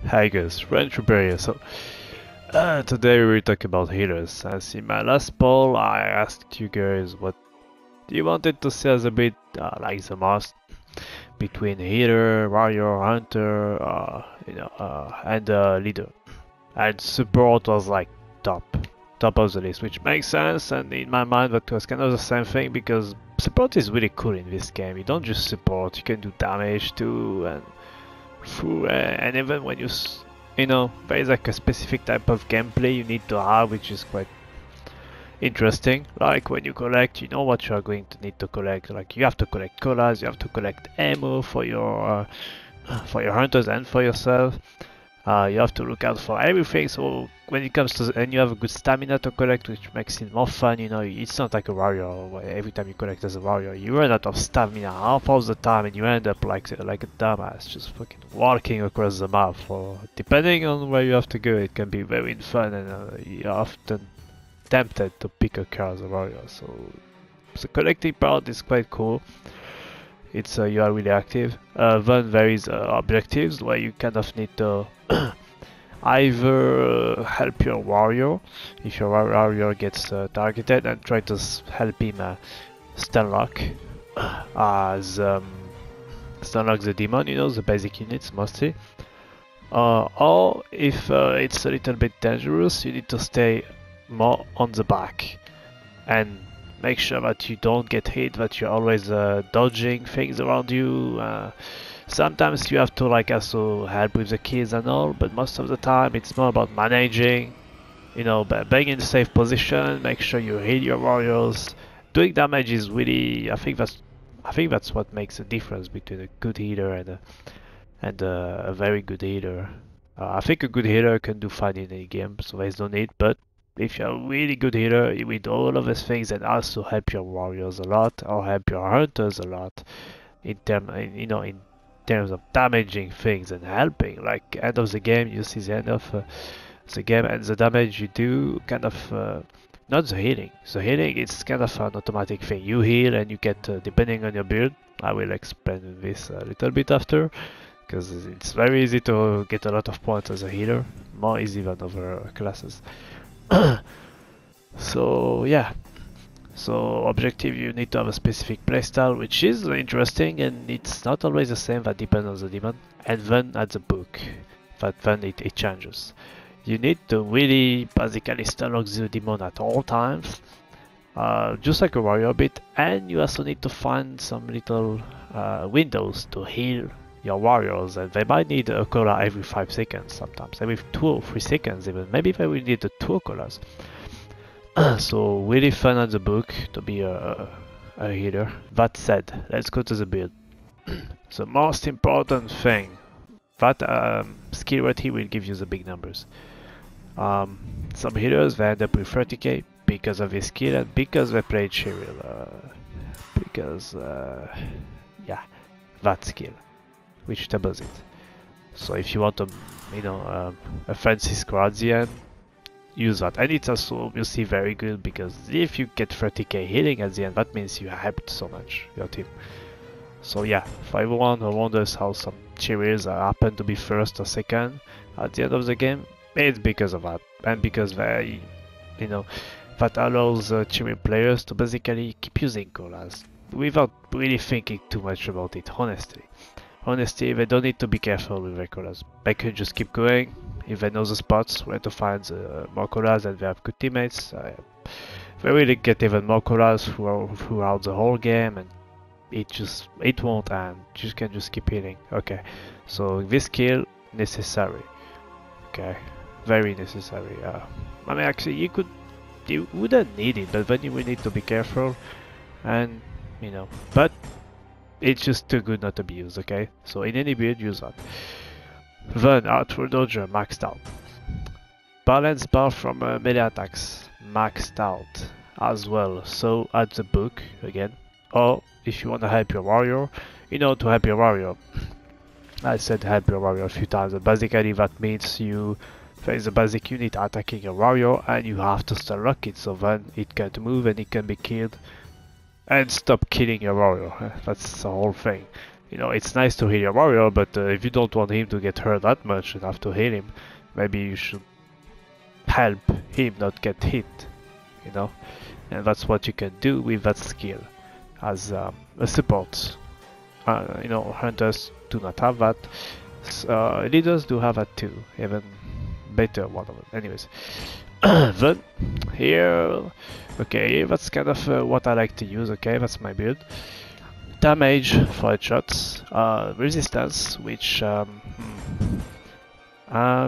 Hi guys, Rancher So, today we will talk about healers. As in my last poll, I asked you guys what you wanted to see as a bit like the most between healer, warrior, hunter, and leader. And support was like top of the list, which makes sense. And in my mind, that was kind of the same thing because support is really cool in this game. You don't just support; you can do damage too, and and even when there is like a specific type of gameplay you need to have, which is quite interesting. Like when you collect, you know what you are going to need to collect. Like you have to collect colas, you have to collect ammo for your hunters and for yourself. You have to look out for everything. So when it comes to and you have a good stamina to collect, which makes it more fun. You know, it's not like a warrior where every time you collect as a warrior, you run out of stamina half of the time, and you end up like a dumbass, just fucking walking across the map. For depending on where you have to go, it can be very fun, and you're often tempted to pick a car as a warrior. So the collecting part is quite cool. It's you are really active. Then there is objectives where you kind of need to either help your warrior if your warrior gets targeted and try to help him stun lock as stun lock the demon, you know, the basic units mostly. Or if it's a little bit dangerous, you need to stay more on the back and make sure that you don't get hit, that you're always dodging things around you. Sometimes you have to like also help with the kills and all, but most of the time it's more about managing, you know, being in a safe position, make sure you heal your warriors. Doing damage is really, I think that's what makes a difference between a good healer and a very good healer. I think a good healer can do fine in any game, so there's no need, but if you're a really good healer with all of these things and also help your warriors a lot or help your hunters a lot in terms of damaging things and helping, like end of the game, you see the end of the game and the damage you do kind of not the healing. The healing is kind of an automatic thing. You heal and you get depending on your build. I will explain this a little bit after because it's very easy to get a lot of points as a healer, more easy than other classes. So yeah, so objective, you need to have a specific playstyle, which is interesting, and it's not always the same. That depends on the demon, and then at the book, that then it changes. You need to really basically stun lock the demon at all times, just like a warrior bit, and you also need to find some little windows to heal your warriors, and they might need a cola every 5 seconds, sometimes every 2 or 3 seconds even. Maybe they will need 2 colas. So really fun at the book to be a healer. That said, let's go to the build. The most important thing, that skill rate here will give you the big numbers. Some healers they end up with 30k because of his skill and because they played Cheryl. Yeah, that skill, which doubles it. So if you want a fancy score at the end, use that. And it's also obviously very good because if you get 30k healing at the end, that means you helped so much your team. So yeah, for everyone who wonders how some Cheerios happen to be first or second at the end of the game, it's because of that, and because they, that allows Cheerio players to basically keep using colas without really thinking too much about it, honestly, they don't need to be careful with their colas. They can just keep going. If they know the spots where to find more colas and they have good teammates, they really get even more colas throughout the whole game, and it won't end. You can just keep hitting. Okay, so this skill necessary. Okay, very necessary. I mean, actually, you wouldn't need it, but then you will need to be careful, and but it's just too good not to be used, okay? So in any build, use that. Then Artful Dodger, maxed out. Balance bar from melee attacks, maxed out as well. So at the book, again. Or if you want to help your warrior, to help your warrior. I said help your warrior a few times, but basically that means there is a basic unit attacking your warrior and you have to stun lock it, so then it can't move and it can be killed. And stop killing your warrior. That's the whole thing. you know, it's nice to heal your warrior, but if you don't want him to get hurt that much and have to heal him, maybe you should help him not get hit, you know. And that's what you can do with that skill as a support. You know, hunters do not have that. Leaders do have that too, even better one of them. Anyways, then here, okay, that's kind of what I like to use. Okay, that's my build. Damage for headshots, resistance, which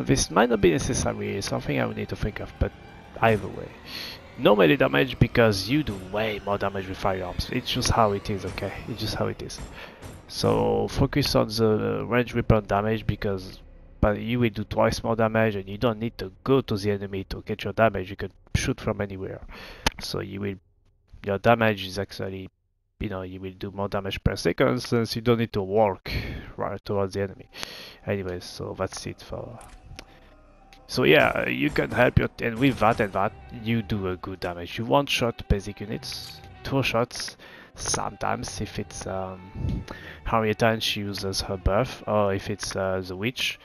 this might not be necessary. Something I would need to think of, but either way. No melee damage because you do way more damage with firearms. It's just how it is, okay? It's just how it is. So focus on the range weapon damage because you will do twice more damage and you don't need to go to the enemy to get your damage. You can shoot from anywhere. So your damage is actually, you know, you will do more damage per second since you don't need to walk right towards the enemy. Anyways, so that's it for... So yeah, you can help your... and with that and that, you do a good damage. You one-shot basic units, 2 shots, sometimes if it's Henrietta and she uses her buff, or if it's the witch,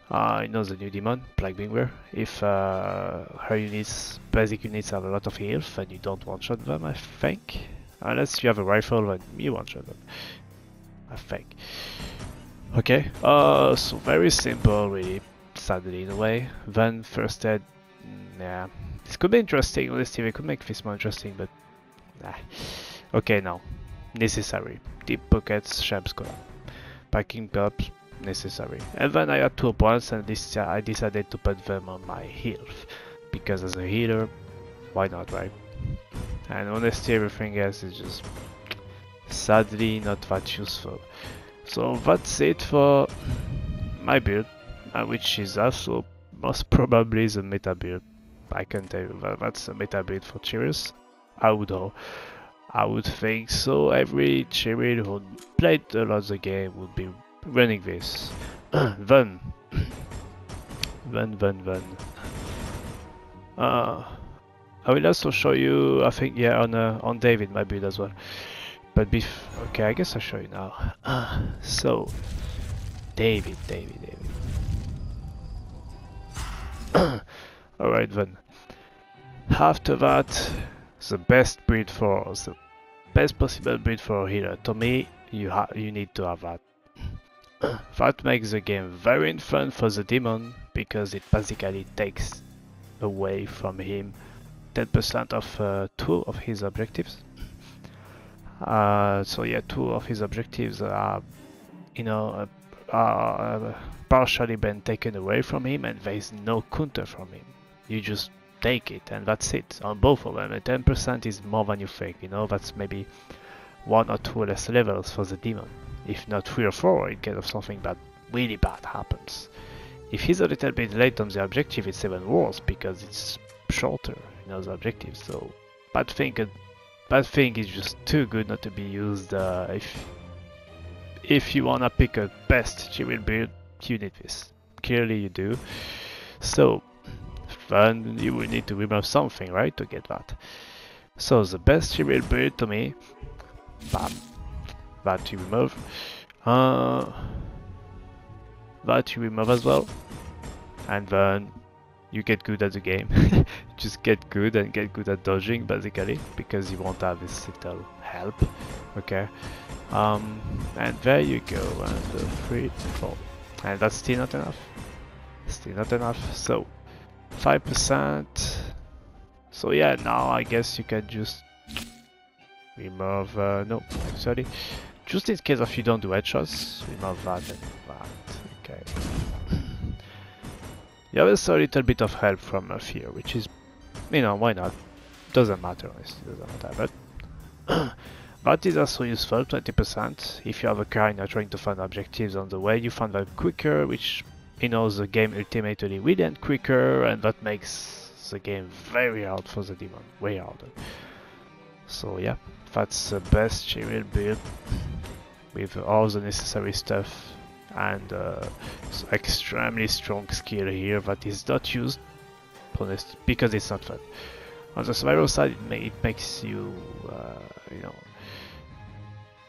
you know, the new demon, Black Bingware. If her units, basic units have a lot of health and you don't one-shot them, I think. Unless you have a rifle, then you one-shot them, I think. Okay, so very simple really. Sadly in a way. Then first aid, yeah, this could be interesting. Honestly, we could make this more interesting, but nah. Okay, now necessary. Deep pockets, Sham's collar, packing cups, necessary. And then I had 2 points, and this I decided to put them on my health because as a healer, why not, right? And honestly, everything else is just sadly not that useful. So that's it for my build. Which is also most probably the meta build. I can tell you that that's a meta build for Cheryl. I would think so. Every Cheryl who played a lot of the game would be running this. then. I will also show you, I think, yeah, on David my build as well. But okay, I guess I'll show you now. So, David. Alright then. After that, the best possible build for a healer. To me, you need to have that. That makes the game very fun for the demon because it basically takes away from him 10% of 2 of his objectives. So yeah, 2 of his objectives are, you know, partially been taken away from him, and there is no counter from him. You just take it, and that's it on both of them. And 10% is more than you think. You know, that's maybe 1 or 2 less levels for the demon, if not 3 or 4 in case of something bad, really bad happens. If he's a little bit late on the objective, it's even worse because it's shorter, you know, the objective. So bad thing is just too good not to be used. If you wanna pick a best Cheryl build, you need this. Clearly you do. So then you will need to remove something, right, to get that. So the best Cheryl build to me, bam, that you remove. That you remove as well. And then you get good at the game. Just get good and get good at dodging basically, because you won't have this little help. Okay. And there you go, and 3, 4. And that's still not enough. Still not enough. So 5%. So yeah, now I guess you can just remove no, sorry. Just in case of you don't do headshots, remove that and that. Okay. You have also a little bit of help from fear, which is, you know, why not? Doesn't matter, honestly, doesn't matter. But that is also useful, 20%. If you have a car and you're trying to find objectives on the way, you find them quicker, which, you know, the game ultimately will end quicker, and that makes the game very hard for the demon, way harder. So yeah, that's the best Cheryl build with all the necessary stuff, and extremely strong skill here that is not used, honestly, because it's not fun. On the survival side, it makes you, you know,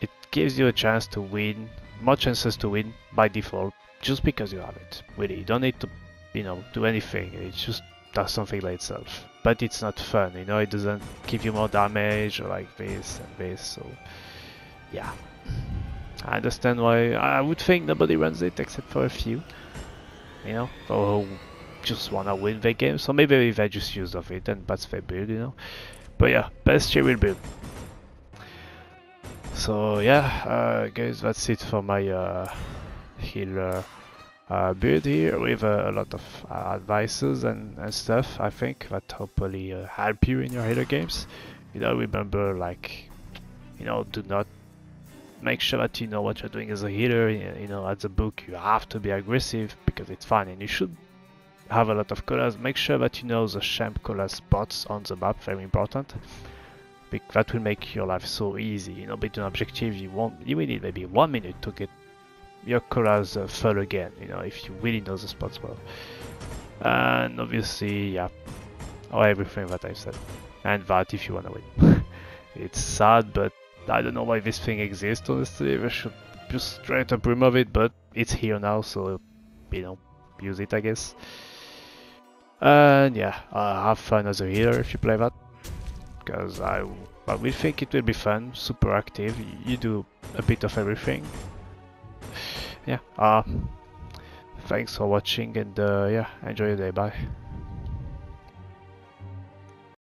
it gives you a chance to win more chances to win by default just because you have it. Really, you don't need to, do anything. It just does something by itself. But it's not fun, it doesn't give you more damage or like this and this, so yeah. I understand why. I would think nobody runs it except for a few, or who just wanna win the game, so maybe they just use of it and that's their build, But yeah, best Cheryl build. So yeah, guys, that's it for my healer build here with a lot of advices and stuff, I think, that hopefully help you in your healer games. Remember, like, do not make sure that you know what you're doing as a healer. At the book you have to be aggressive because it's fun and you should have a lot of colors. Make sure that you know the champ color spots on the map, very important. That will make your life so easy. Between objectives you will need maybe 1 minute to get your colors full again, if you really know the spots well. And obviously, yeah, or everything that I've said. And that if you wanna win. It's sad, but I don't know why this thing exists, honestly. They should just straight up remove it, but it's here now, so, use it, I guess. And yeah, have fun as a healer if you play that. Because we think it will be fun, super active, you do a bit of everything. Yeah, thanks for watching and yeah, enjoy your day, bye.